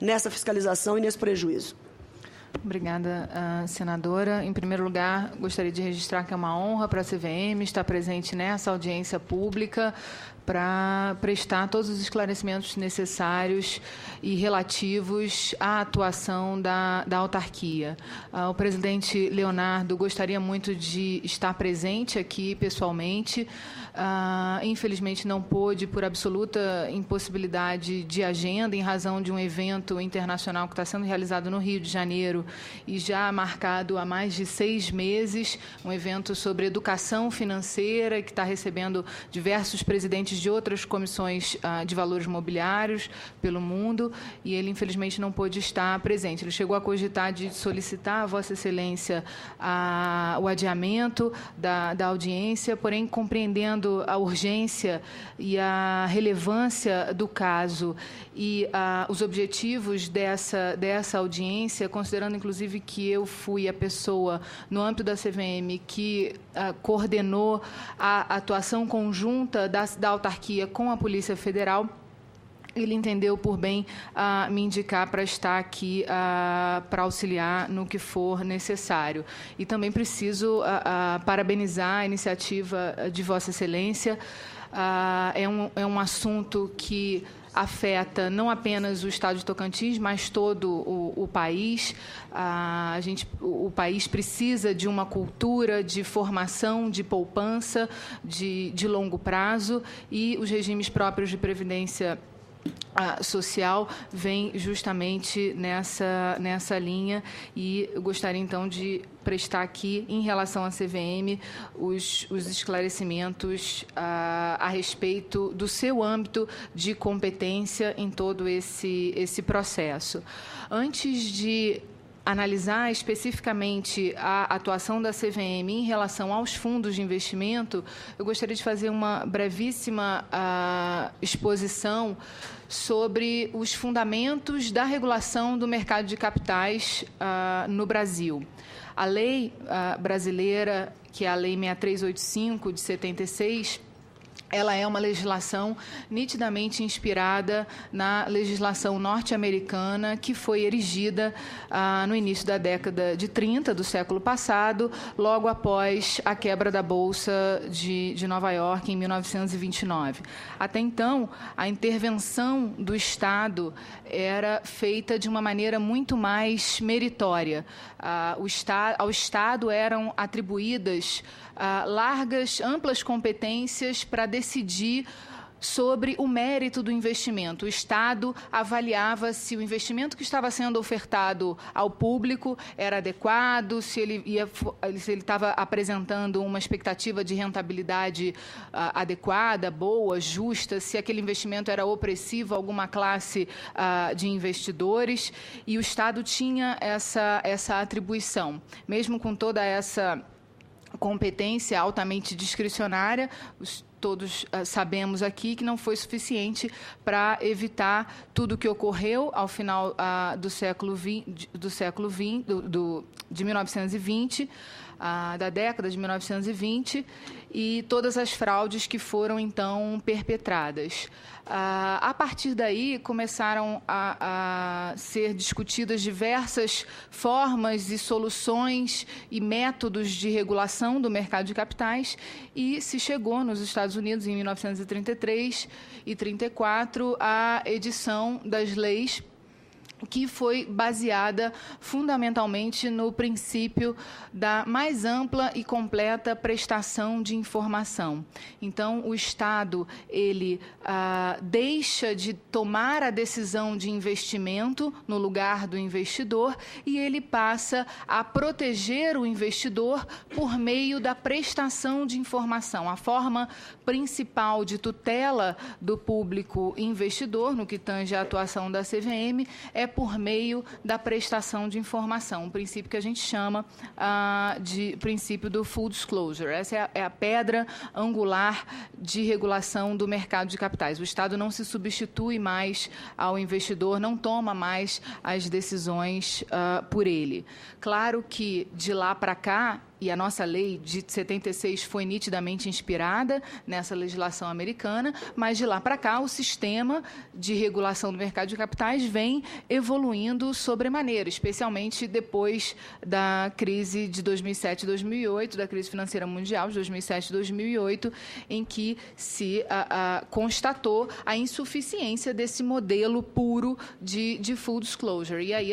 nessa fiscalização e nesse prejuízo. Obrigada, senadora. Em primeiro lugar, gostaria de registrar que é uma honra para a CVM estar presente nessa audiência pública para prestar todos os esclarecimentos necessários e relativos à atuação da autarquia. O presidente Leonardo gostaria muito de estar presente aqui pessoalmente. Infelizmente não pôde, por absoluta impossibilidade de agenda, em razão de um evento internacional que está sendo realizado no Rio de Janeiro e já marcado há mais de 6 meses, um evento sobre educação financeira que está recebendo diversos presidentes de outras comissões de valores mobiliários pelo mundo, e ele, infelizmente, não pôde estar presente. Ele chegou a cogitar de solicitar a Vossa Excelência o adiamento da audiência, porém, compreendendo a urgência e a relevância do caso e os objetivos dessa audiência, considerando, inclusive, que eu fui a pessoa, no âmbito da CVM, que coordenou a atuação conjunta da autarquia com a Polícia Federal, ele entendeu por bem me indicar para estar aqui para auxiliar no que for necessário. E também preciso parabenizar a iniciativa de Vossa Excelência. É um assunto que afeta não apenas o Estado de Tocantins, mas todo o país. O país precisa de uma cultura de formação, de poupança, de longo prazo, e os regimes próprios de previdência social vem justamente nessa linha, e eu gostaria, então, de prestar aqui, em relação à CVM, os esclarecimentos a respeito do seu âmbito de competência em todo esse processo. Antes de analisar especificamente a atuação da CVM em relação aos fundos de investimento, eu gostaria de fazer uma brevíssima exposição sobre os fundamentos da regulação do mercado de capitais no Brasil. A lei brasileira, que é a Lei 6385, de 76, ela é uma legislação nitidamente inspirada na legislação norte-americana, que foi erigida no início da década de 30 do século passado, logo após a quebra da Bolsa de Nova York, em 1929. Até então, a intervenção do Estado era feita de uma maneira muito mais meritória. Ao Estado eram atribuídas amplas competências para decidir sobre o mérito do investimento. O Estado avaliava se o investimento que estava sendo ofertado ao público era adequado, se ele estava apresentando uma expectativa de rentabilidade adequada, boa, justa, se aquele investimento era opressivo a alguma classe de investidores, e o Estado tinha essa atribuição. Mesmo com toda essa competência altamente discricionária, todos sabemos aqui que não foi suficiente para evitar tudo o que ocorreu ao final de 1920, da década de 1920, e todas as fraudes que foram, então, perpetradas. A partir daí, começaram a ser discutidas diversas formas e soluções e métodos de regulação do mercado de capitais, e se chegou nos Estados Unidos, em 1933 e 34, à edição das leis, que foi baseada fundamentalmente no princípio da mais ampla e completa prestação de informação. Então, o Estado, ele deixa de tomar a decisão de investimento no lugar do investidor, e ele passa a proteger o investidor por meio da prestação de informação. A forma principal de tutela do público investidor, no que tange à atuação da CVM, é por meio da prestação de informação, um princípio que a gente chama de princípio do full disclosure. Essa é a pedra angular de regulação do mercado de capitais. O Estado não se substitui mais ao investidor, não toma mais as decisões por ele. Claro que, de lá para cá, e a nossa lei de 76 foi nitidamente inspirada nessa legislação americana, mas de lá para cá o sistema de regulação do mercado de capitais vem evoluindo sobremaneira, especialmente depois da crise de 2007 e 2008, da crise financeira mundial de 2007 e 2008, em que se constatou a insuficiência desse modelo puro de full disclosure. E aí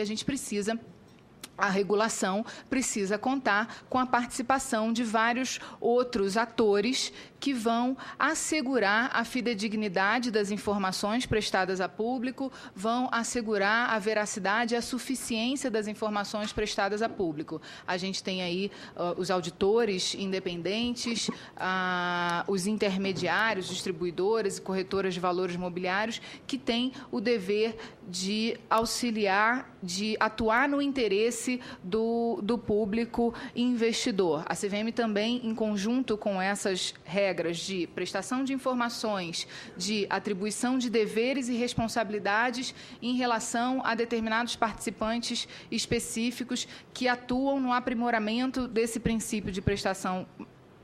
a regulação precisa contar com a participação de vários outros atores que vão assegurar a fidedignidade das informações prestadas a público, vão assegurar a veracidade e a suficiência das informações prestadas a público. A gente tem aí os auditores independentes, os intermediários, distribuidores e corretoras de valores imobiliários, que têm o dever de auxiliar, de atuar no interesse do público investidor. A CVM também, em conjunto com essas regras de prestação de informações, de atribuição de deveres e responsabilidades em relação a determinados participantes específicos que atuam no aprimoramento desse princípio de prestação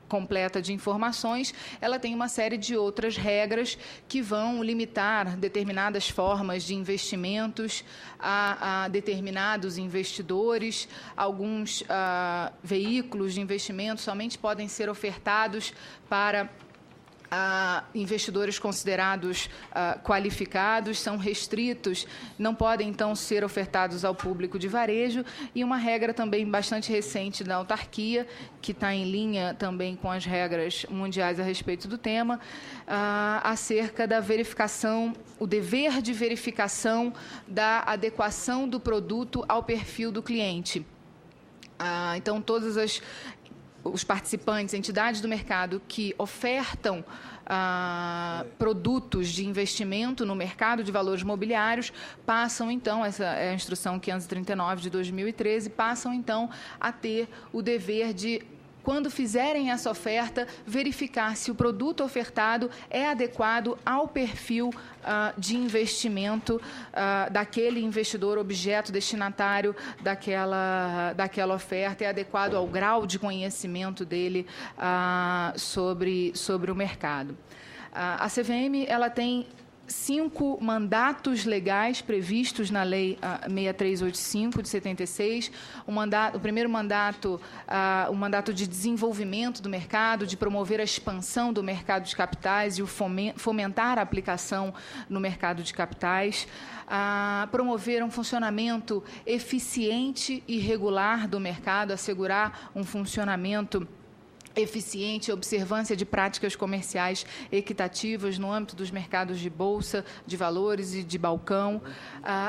completa de informações, ela tem uma série de outras regras que vão limitar determinadas formas de investimentos a determinados investidores. Alguns veículos de investimento somente podem ser ofertados para investidores considerados qualificados, são restritos, não podem, então, ser ofertados ao público de varejo, e uma regra também bastante recente da autarquia, que está em linha também com as regras mundiais a respeito do tema, acerca da verificação, o dever de verificação da adequação do produto ao perfil do cliente. Então, todas os participantes, entidades do mercado que ofertam produtos de investimento no mercado de valores mobiliários passam, então, essa é a instrução 539 de 2013, passam, então, a ter o dever de, quando fizerem essa oferta, verificar se o produto ofertado é adequado ao perfil de investimento daquele investidor objeto destinatário daquela oferta, é adequado ao grau de conhecimento dele sobre o mercado. A CVM ela tem 5 mandatos legais previstos na Lei 6385 de 76. O primeiro mandato, o mandato de desenvolvimento do mercado, de promover a expansão do mercado de capitais e o fomentar a aplicação no mercado de capitais. Promover um funcionamento eficiente e regular do mercado, assegurar um funcionamento eficiente e observância de práticas comerciais equitativas no âmbito dos mercados de bolsa, de valores e de balcão,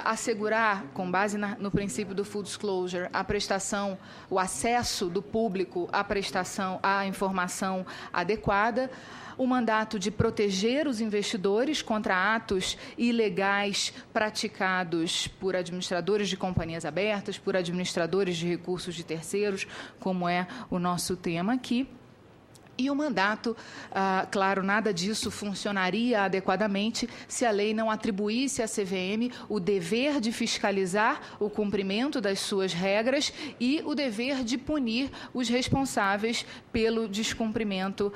assegurar, com base no princípio do full disclosure, a prestação, o acesso do público à informação adequada, o mandato de proteger os investidores contra atos ilegais praticados por administradores de companhias abertas, por administradores de recursos de terceiros, como é o nosso tema aqui. E o mandato, claro, nada disso funcionaria adequadamente se a lei não atribuísse à CVM o dever de fiscalizar o cumprimento das suas regras e o dever de punir os responsáveis pelo descumprimento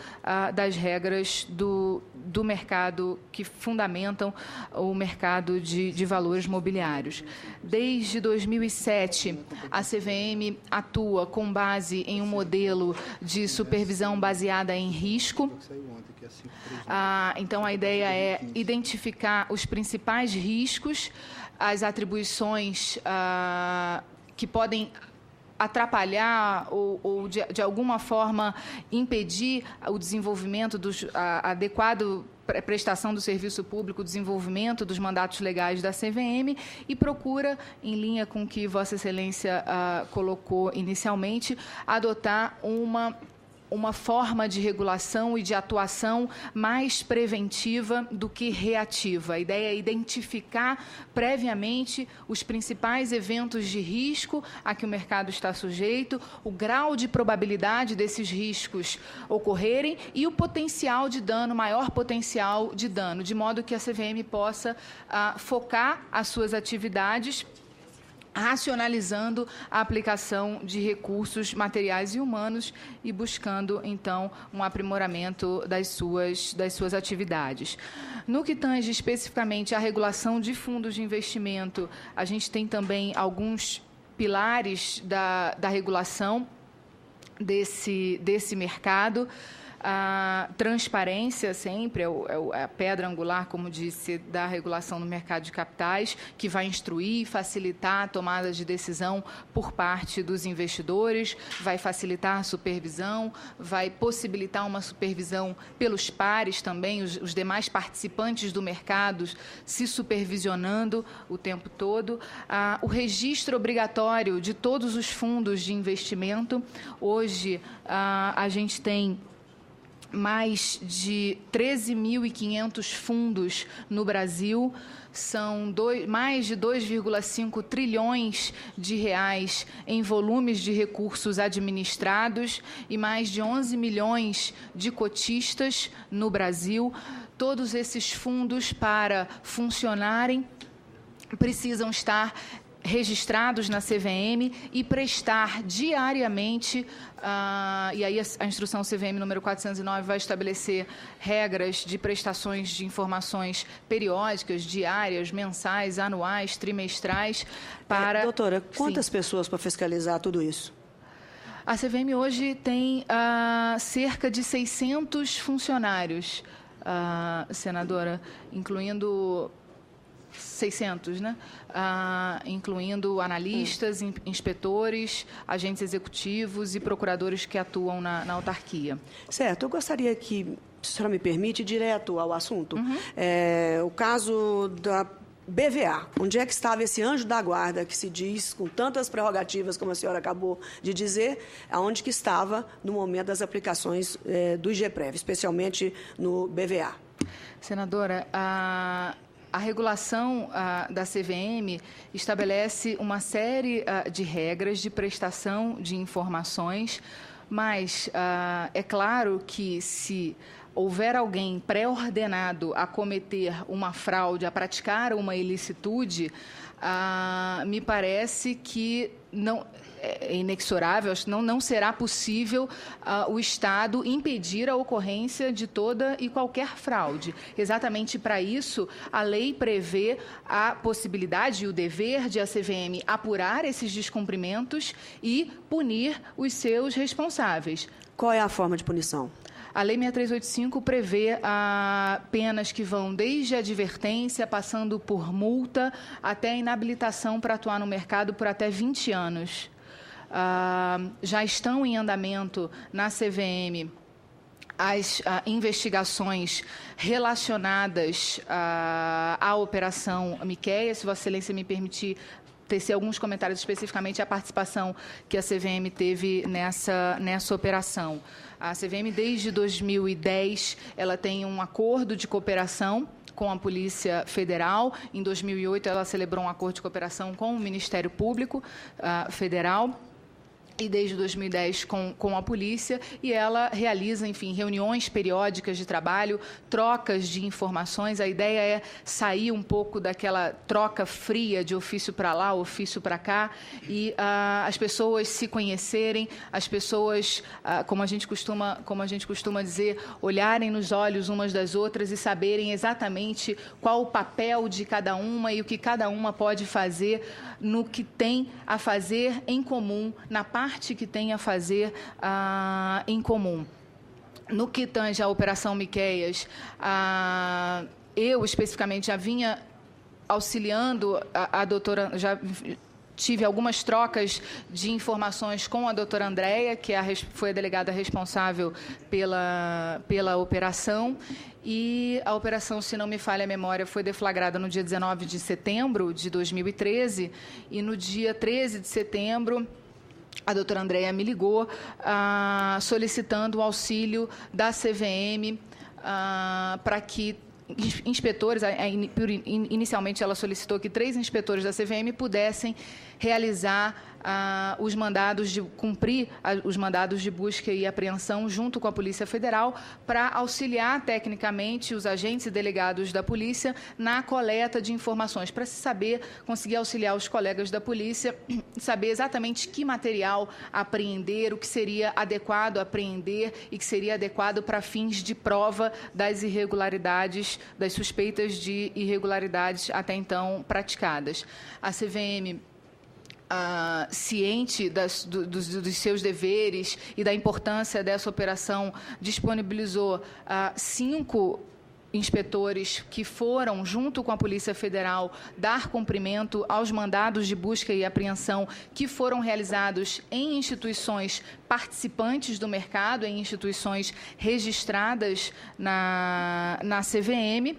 das regras do mercado que fundamentam o mercado de valores mobiliários. Desde 2007, a CVM atua com base em um modelo de supervisão baseada em risco. Então, a ideia é identificar os principais riscos, as atribuições que podem atrapalhar ou de alguma forma impedir o desenvolvimento adequado prestação do serviço público, desenvolvimento dos mandatos legais da CVM, e procura, em linha com o que Vossa Excelência colocou inicialmente, adotar uma forma de regulação e de atuação mais preventiva do que reativa. A ideia é identificar previamente os principais eventos de risco a que o mercado está sujeito, o grau de probabilidade desses riscos ocorrerem e o potencial de dano, maior potencial de dano, de modo que a CVM possa focar as suas atividades racionalizando a aplicação de recursos materiais e humanos e buscando, então, um aprimoramento das suas atividades. No que tange especificamente à regulação de fundos de investimento, a gente tem também alguns pilares da regulação desse mercado. A transparência sempre é a pedra angular, como disse, da regulação no mercado de capitais, que vai instruir e facilitar a tomada de decisão por parte dos investidores, vai facilitar a supervisão, vai possibilitar uma supervisão pelos pares também, os demais participantes do mercado se supervisionando o tempo todo. O registro obrigatório de todos os fundos de investimento. Hoje, a gente tem mais de 13.500 fundos no Brasil, são mais de 2,5 trilhões de reais em volumes de recursos administrados e mais de 11 milhões de cotistas no Brasil. Todos esses fundos, para funcionarem, precisam estar registrados na CVM e prestar diariamente, e aí a instrução CVM número 409 vai estabelecer regras de prestações de informações periódicas, diárias, mensais, anuais, trimestrais, para... Doutora, quantas pessoas para fiscalizar tudo isso? A CVM hoje tem cerca de 600 funcionários, senadora, incluindo... 600, né? Incluindo analistas, inspetores, agentes executivos e procuradores que atuam na autarquia. Certo. Eu gostaria que, se a senhora me permite, ir direto ao assunto. O caso da BVA. Onde é que estava esse anjo da guarda que se diz, com tantas prerrogativas, como a senhora acabou de dizer, aonde que estava no momento das aplicações do IGPREV, especialmente no BVA? Senadora, a regulação da CVM estabelece uma série de regras de prestação de informações, mas é claro que se houver alguém pré-ordenado a cometer uma fraude, a praticar uma ilicitude, me parece que não é inexorável, não será possível o Estado impedir a ocorrência de toda e qualquer fraude. Exatamente para isso, a lei prevê a possibilidade e o dever de a CVM apurar esses descumprimentos e punir os seus responsáveis. Qual é a forma de punição? A Lei 6385 prevê penas que vão desde a advertência, passando por multa, até a inabilitação para atuar no mercado por até 20 anos. Já estão em andamento na CVM as investigações relacionadas à Operação Miquéia. Se Vossa Excelência me permitir tecer alguns comentários especificamente à participação que a CVM teve nessa operação. A CVM, desde 2010, ela tem um acordo de cooperação com a Polícia Federal. Em 2008, ela celebrou um acordo de cooperação com o Ministério Público Federal. E desde 2010 com a polícia, e ela realiza, enfim, reuniões periódicas de trabalho, trocas de informações. A ideia é sair um pouco daquela troca fria de ofício para lá, ofício para cá, e as pessoas se conhecerem, as pessoas, como a gente costuma dizer, olharem nos olhos umas das outras e saberem exatamente qual o papel de cada uma e o que cada uma pode fazer no que tem a fazer em comum, na parte que tem a fazer em comum. No que tange à Operação Miquéias, eu especificamente já vinha auxiliando a doutora, já tive algumas trocas de informações com a doutora Andréia, que foi a delegada responsável pela operação. E a operação, se não me falha a memória, foi deflagrada no dia 19 de setembro de 2013, e no dia 13 de setembro, a doutora Andréia me ligou solicitando o auxílio da CVM para que inspetores, inicialmente ela solicitou que 3 inspetores da CVM pudessem realizar os mandados de cumprir os mandados de busca e apreensão junto com a Polícia Federal para auxiliar tecnicamente os agentes e delegados da polícia na coleta de informações, para se saber, conseguir auxiliar os colegas da polícia, saber exatamente que material apreender, o que seria adequado apreender e que seria adequado para fins de prova das irregularidades, das suspeitas de irregularidades até então praticadas. A CVM, ciente dos seus deveres e da importância dessa operação, disponibilizou 5 inspetores que foram, junto com a Polícia Federal, dar cumprimento aos mandados de busca e apreensão que foram realizados em instituições participantes do mercado, em instituições registradas na CVM.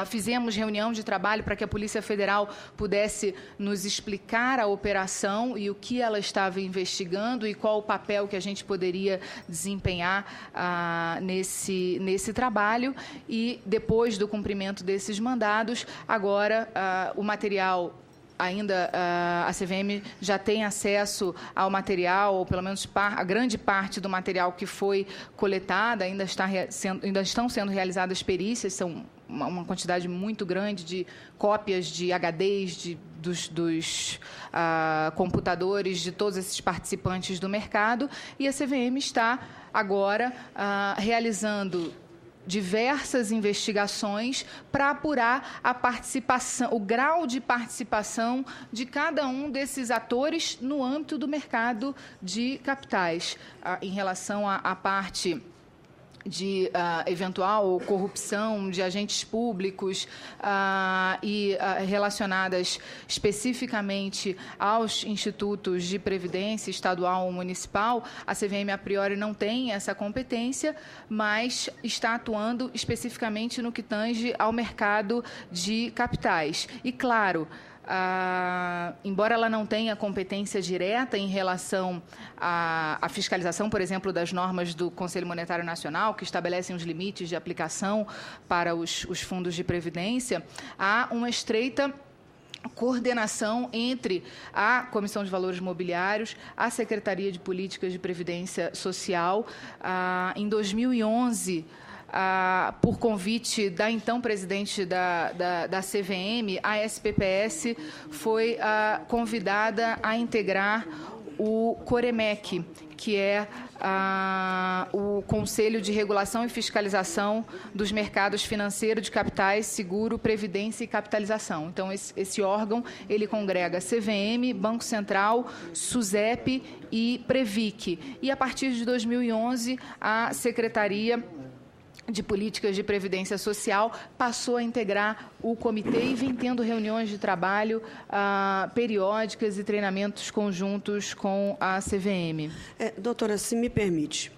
Fizemos reunião de trabalho para que a Polícia Federal pudesse nos explicar a operação e o que ela estava investigando e qual o papel que a gente poderia desempenhar nesse trabalho. E, depois do cumprimento desses mandados, agora o material... Ainda a CVM já tem acesso ao material, ou pelo menos a grande parte do material que foi coletada, ainda estão sendo realizadas perícias, são uma quantidade muito grande de cópias de HDs dos computadores de todos esses participantes do mercado, e a CVM está agora realizando diversas investigações para apurar a participação, o grau de participação de cada um desses atores no âmbito do mercado de capitais. Em relação à parte de eventual corrupção de agentes públicos e relacionadas especificamente aos institutos de previdência estadual ou municipal, a CVM, a priori, não tem essa competência, mas está atuando especificamente no que tange ao mercado de capitais. E, claro, embora ela não tenha competência direta em relação à fiscalização, por exemplo, das normas do Conselho Monetário Nacional, que estabelecem os limites de aplicação para os fundos de previdência, há uma estreita coordenação entre a Comissão de Valores Mobiliários, a Secretaria de Políticas de Previdência Social. Em 2011, por convite da então presidente da CVM, a SPPS foi convidada a integrar o COREMEC, que é o Conselho de Regulação e Fiscalização dos Mercados Financeiros de Capitais, Seguro, Previdência e Capitalização. Então, esse órgão, ele congrega CVM, Banco Central, SUSEP e Previc. E, a partir de 2011, a Secretaria de Políticas de Previdência Social passou a integrar o comitê e vem tendo reuniões de trabalho periódicas e treinamentos conjuntos com a CVM. Doutora, se me permite,